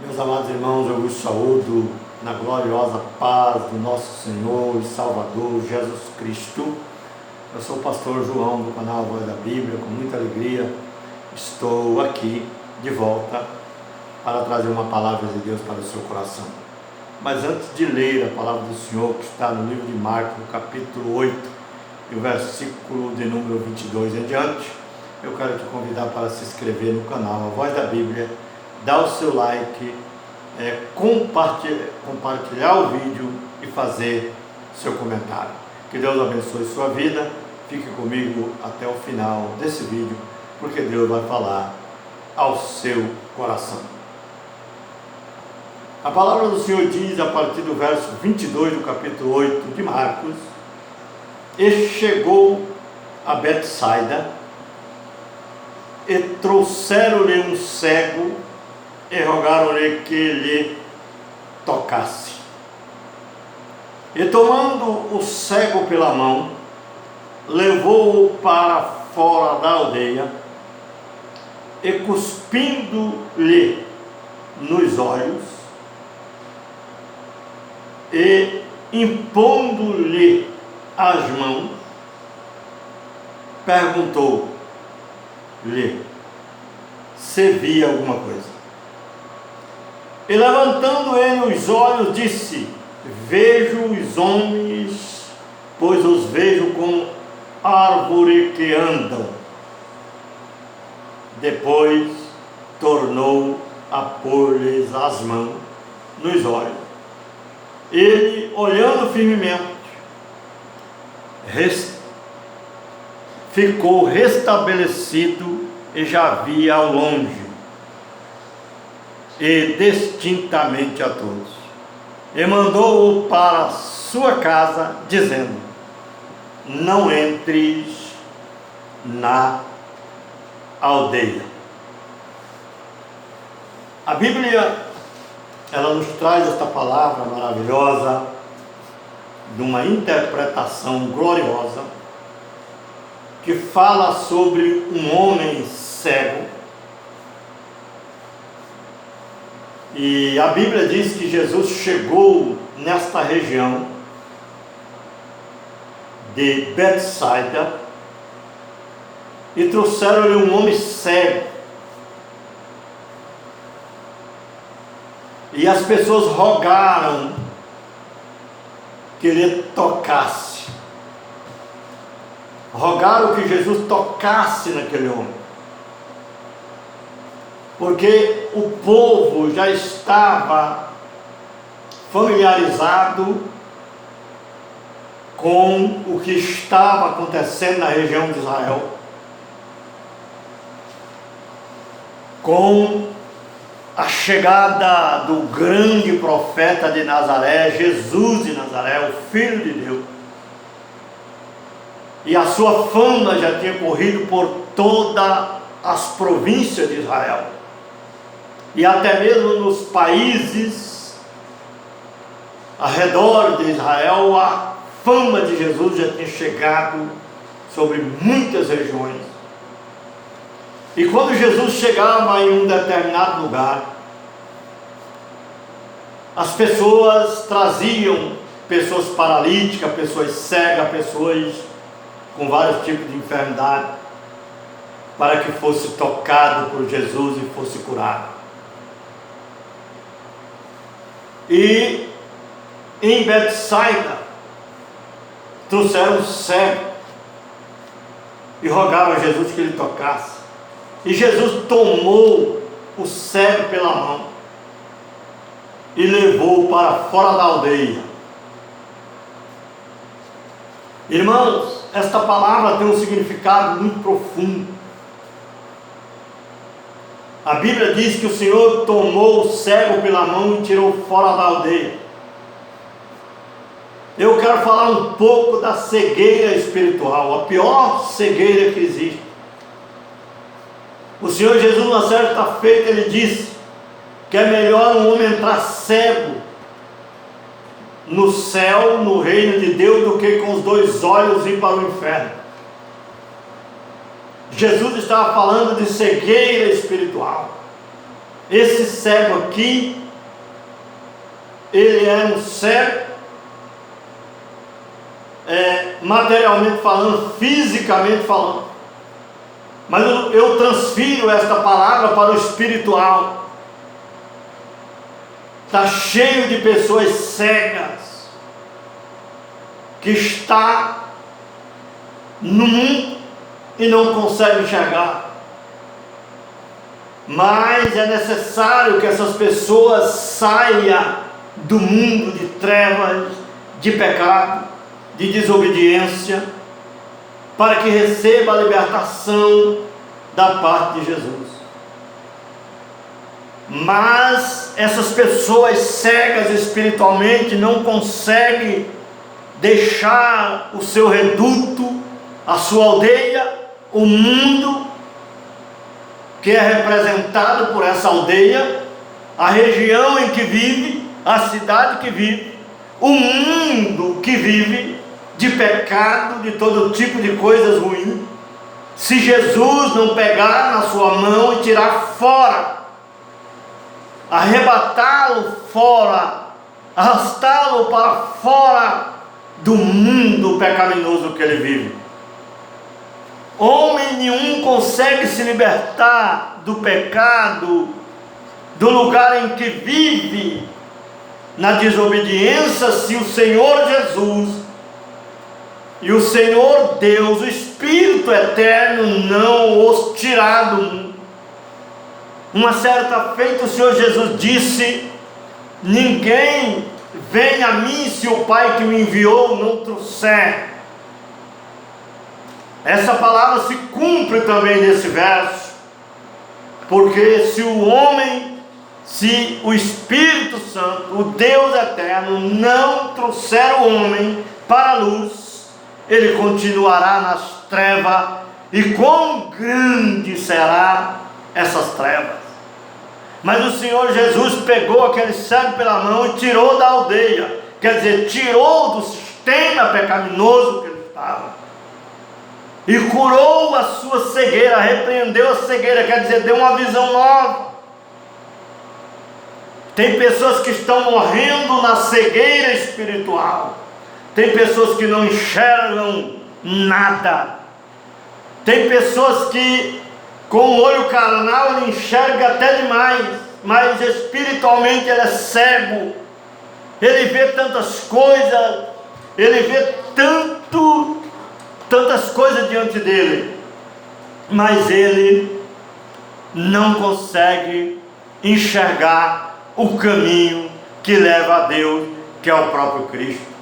Meus amados irmãos, eu vos saúdo na gloriosa paz do nosso Senhor e Salvador Jesus Cristo. Eu sou o pastor João do canal Voz da Bíblia. Com muita alegria estou aqui de volta para trazer uma palavra de Deus para o seu coração. Mas antes de ler a palavra do Senhor, que está no livro de Marcos, no capítulo 8, e o versículo de número 22 em diante, eu quero te convidar para se inscrever no canal A Voz da Bíblia, dar o seu like, compartilhar o vídeo e fazer seu comentário. Que Deus abençoe sua vida. Fique comigo até o final desse vídeo, porque Deus vai falar ao seu coração. A palavra do Senhor diz, a partir do verso 22 do capítulo 8 de Marcos: E chegou a Betsaida, e trouxeram-lhe um cego, e rogaram-lhe que lhe tocasse. E tomando o cego pela mão, levou-o para fora da aldeia, e cuspindo-lhe nos olhos, e impondo-lhe as mãos, perguntou-lhe se via alguma coisa. E levantando ele os olhos, disse: Vejo os homens, pois os vejo como árvore que andam. Depois tornou a pôr-lhes as mãos nos olhos. Ele, olhando firmemente, ficou restabelecido e já via ao longe e distintamente a todos, e mandou-o para sua casa, dizendo: Não entres na aldeia. A Bíblia, ela nos traz esta palavra maravilhosa, de uma interpretação gloriosa, que fala sobre um homem cego. E a Bíblia diz que Jesus chegou nesta região de Betsaida e trouxeram-lhe um homem cego. E as pessoas rogaram que ele tocasse. Rogaram que Jesus tocasse naquele homem, porque o povo já estava familiarizado com o que estava acontecendo na região de Israel, com a chegada do grande profeta de Nazaré, Jesus de Nazaré, o Filho de Deus. E a sua fama já tinha corrido por todas as províncias de Israel, e até mesmo nos países ao redor de Israel. A fama de Jesus já tinha chegado sobre muitas regiões. E quando Jesus chegava em um determinado lugar, as pessoas traziam pessoas paralíticas, pessoas cegas, pessoas com vários tipos de enfermidade, para que fosse tocado por Jesus e fosse curado. E em Betsaida trouxeram um cego e rogaram a Jesus que ele tocasse. E Jesus tomou o cego pela mão e levou-o para fora da aldeia. Irmãos, esta palavra tem um significado muito profundo. A Bíblia diz que o Senhor tomou o cego pela mão e tirou fora da aldeia. Eu quero falar um pouco da cegueira espiritual, a pior cegueira que existe. O Senhor Jesus, na certa feita, ele disse que é melhor um homem entrar cego no céu, no reino de Deus, do que com os dois olhos ir para o inferno. Jesus estava falando de cegueira espiritual. esse cego aqui, ele era um cego, materialmente falando, fisicamente falando. Mas eu transfiro esta palavra para o espiritual. Está cheio de pessoas cegas, que está no mundo e não consegue enxergar. Mas é necessário que essas pessoas saiam do mundo de trevas, de pecado, de desobediência, para que receba a libertação da parte de Jesus. Mas essas pessoas cegas espiritualmente não conseguem deixar o seu reduto, a sua aldeia, o mundo que é representado por essa aldeia, a região em que vive, a cidade que vive, o mundo que vive de pecado, de todo tipo de coisas ruins. Se Jesus não pegar na sua mão e tirar fora, arrebatá-lo fora, arrastá-lo para fora do mundo pecaminoso que ele vive, homem nenhum consegue se libertar do pecado, do lugar em que vive, na desobediência, se o Senhor Jesus e o Senhor Deus, o Espírito Eterno, não os tirar do mundo. Uma certa feita o Senhor Jesus disse: ninguém vem a mim se o Pai que me enviou não trouxer. Essa palavra se cumpre também nesse verso, porque se o Espírito Santo, o Deus Eterno, não trouxer o homem para a luz, ele continuará nas trevas, e quão grande será essas trevas. Mas o Senhor Jesus pegou aquele cego pela mão e tirou da aldeia, quer dizer, tirou do sistema pecaminoso que ele estava, e curou a sua cegueira, repreendeu a cegueira, quer dizer, deu uma visão nova. Tem pessoas que estão morrendo na cegueira espiritual, tem pessoas que não enxergam nada, tem pessoas que com o olho carnal ele enxerga até demais, mas espiritualmente ele é cego, ele vê tantas coisas, ele vê tantas coisas diante dele, mas ele não consegue enxergar o caminho que leva a Deus, que é o próprio Cristo.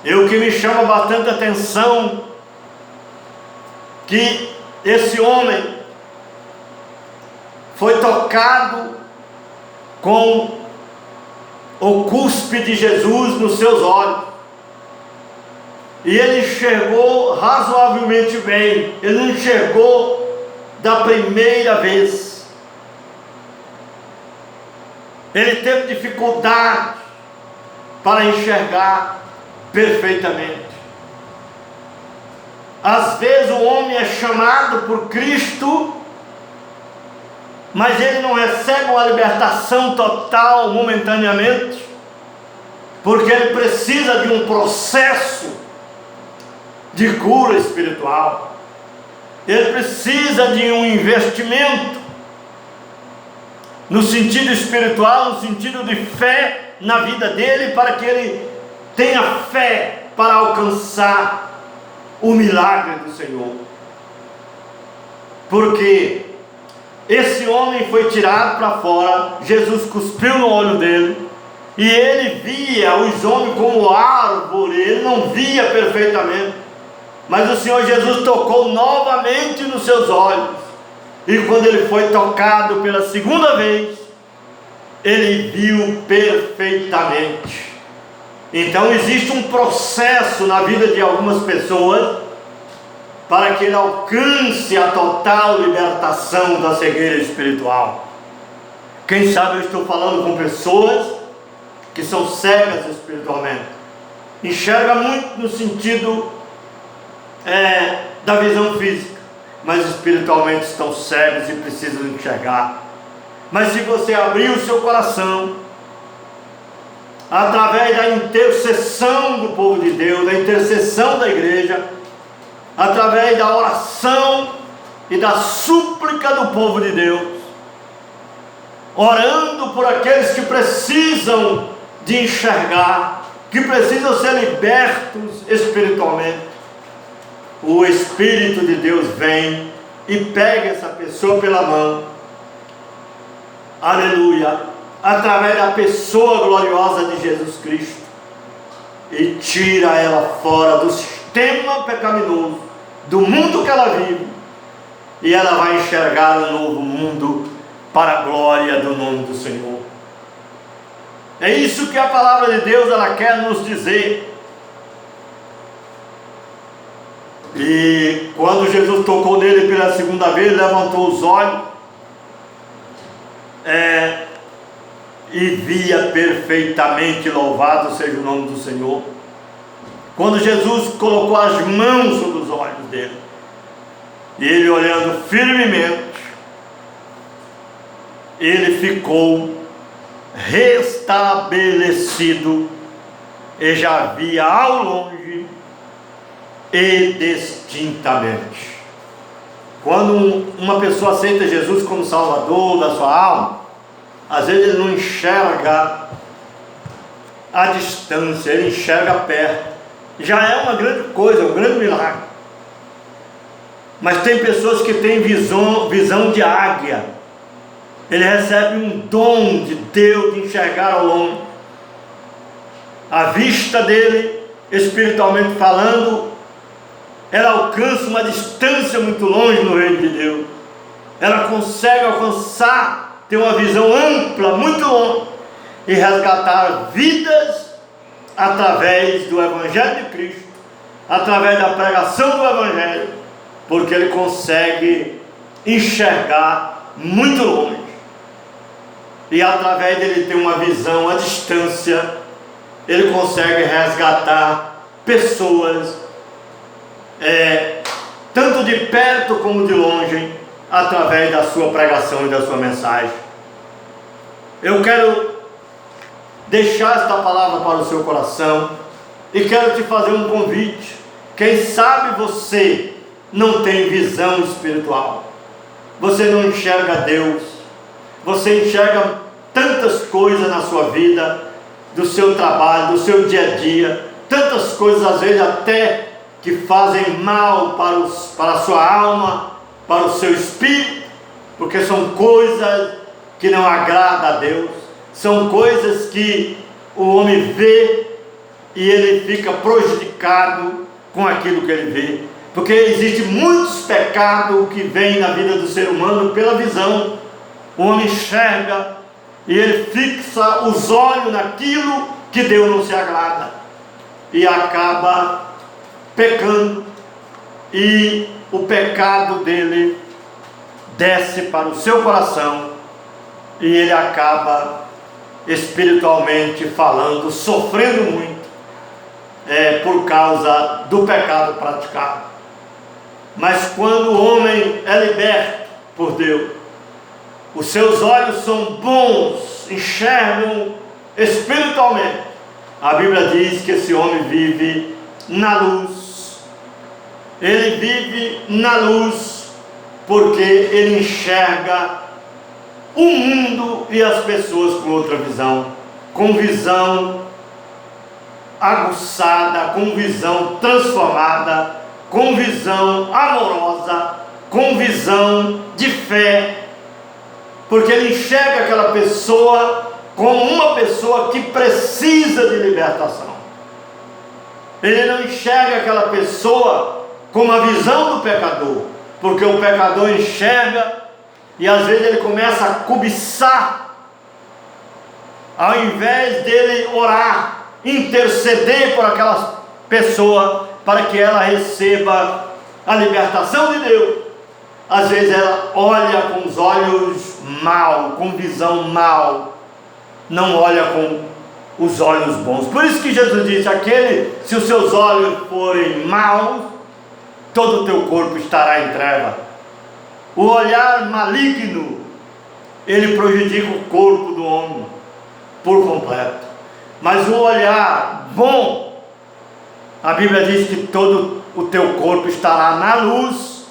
E o que me chama bastante atenção, que esse homem foi tocado com o cuspe de Jesus nos seus olhos, e ele enxergou razoavelmente bem. Ele não enxergou da primeira vez, ele teve dificuldade para enxergar perfeitamente. Às vezes o homem é chamado por Cristo, mas ele não recebe uma libertação total momentaneamente, porque ele precisa de um processo de cura espiritual. Ele precisa de um investimento no sentido espiritual, no sentido de fé na vida dele, para que ele tenha fé para alcançar o milagre do Senhor. Porque esse homem foi tirado para fora, Jesus cuspiu no olho dele, e ele via os homens como árvore, ele não via perfeitamente, mas o Senhor Jesus tocou novamente nos seus olhos, e quando ele foi tocado pela segunda vez, ele viu perfeitamente. Então existe um processo na vida de algumas pessoas para que ele alcance a total libertação da cegueira espiritual. Quem sabe eu estou falando com pessoas que são cegas espiritualmente, enxerga muito no sentido da visão física, mas espiritualmente estão cegos e precisam enxergar. Mas se você abrir o seu coração, através da intercessão do povo de Deus, da intercessão da igreja, através da oração e da súplica do povo de Deus, orando por aqueles que precisam de enxergar, que precisam ser libertos espiritualmente, o Espírito de Deus vem e pega essa pessoa pela mão, aleluia, através da pessoa gloriosa de Jesus Cristo, e tira ela fora do sistema pecaminoso, do mundo que ela vive, e ela vai enxergar um novo mundo para a glória do nome do Senhor. É isso que a palavra de Deus ela quer nos dizer. E quando Jesus tocou nele pela segunda vez, levantou os olhos e via perfeitamente, louvado seja o nome do Senhor. Quando Jesus colocou as mãos sobre os olhos dele, e ele olhando firmemente, ele ficou restabelecido e já via ao longe e distintamente. Quando uma pessoa aceita Jesus como Salvador da sua alma, às vezes ele não enxerga a distância, ele enxerga perto. Já é uma grande coisa, um grande milagre. Mas tem pessoas que têm visão de águia. Ele recebe um dom de Deus de enxergar ao longe. A vista dele, espiritualmente falando, ela alcança uma distância muito longe no reino de Deus. Ela consegue alcançar, ter uma visão ampla, muito longe, e resgatar vidas através do Evangelho de Cristo, através da pregação do Evangelho, porque ele consegue enxergar muito longe. E através dele ter uma visão à distância, ele consegue resgatar pessoas, tanto de perto como de longe, através da sua pregação e da sua mensagem. Eu quero deixar esta palavra para o seu coração e quero te fazer um convite. Quem sabe você não tem visão espiritual, você não enxerga Deus, você enxerga tantas coisas na sua vida, do seu trabalho, do seu dia a dia, tantas coisas às vezes até que fazem mal para a sua alma, para o seu espírito, porque são coisas que não agradam a Deus, são coisas que o homem vê e ele fica prejudicado com aquilo que ele vê, porque existe muitos pecados que vêm na vida do ser humano pela visão. O homem enxerga e ele fixa os olhos naquilo que Deus não se agrada e acaba pecando, e o pecado dele desce para o seu coração e ele acaba espiritualmente falando, sofrendo muito por causa do pecado praticado. Mas quando o homem é liberto por Deus, os seus olhos são bons, enxergam espiritualmente. A Bíblia diz que esse homem vive na luz. Ele vive na luz porque ele enxerga o mundo e as pessoas com outra visão, com visão aguçada, com visão transformada, com visão amorosa, com visão de fé, porque ele enxerga aquela pessoa como uma pessoa que precisa de libertação. Ele não enxerga aquela pessoa com a visão do pecador, porque o pecador enxerga e às vezes ele começa a cobiçar, ao invés dele orar, interceder por aquela pessoa para que ela receba a libertação de Deus. Às vezes ela olha com os olhos mal, com visão mal, não olha com os olhos bons. Por isso que Jesus disse: se os seus olhos forem maus, todo o teu corpo estará em treva. O olhar maligno, ele prejudica o corpo do homem por completo. Mas o olhar bom, a Bíblia diz que todo o teu corpo estará na luz,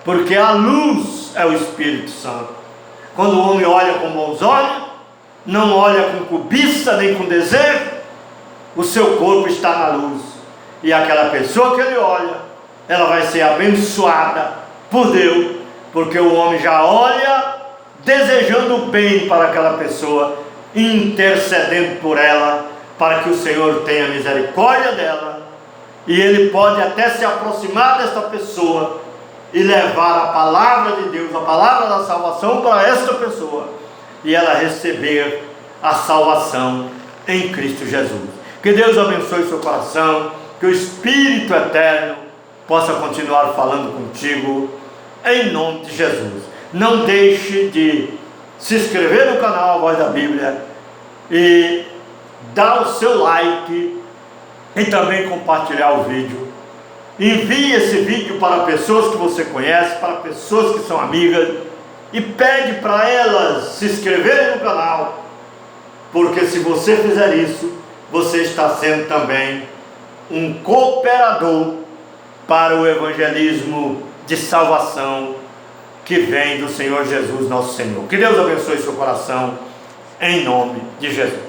porque a luz é o Espírito Santo. Quando o homem olha com bons olhos, não olha com cobiça nem com desejo, o seu corpo está na luz. E aquela pessoa que ele olha, ela vai ser abençoada por Deus, porque o homem já olha desejando o bem para aquela pessoa, intercedendo por ela, para que o Senhor tenha misericórdia dela, e ele pode até se aproximar desta pessoa e levar a palavra de Deus, a palavra da salvação para esta pessoa, e ela receber a salvação em Cristo Jesus. Que Deus abençoe seu coração, que o Espírito Eterno possa continuar falando contigo, em nome de Jesus. Não deixe de se inscrever no canal A Voz da Bíblia e dar o seu like e também compartilhar o vídeo. Envie esse vídeo para pessoas que você conhece, para pessoas que são amigas, e pede para elas se inscreverem no canal, porque se você fizer isso, você está sendo também um cooperador para o evangelismo de salvação que vem do Senhor Jesus, nosso Senhor. Que Deus abençoe seu coração, em nome de Jesus.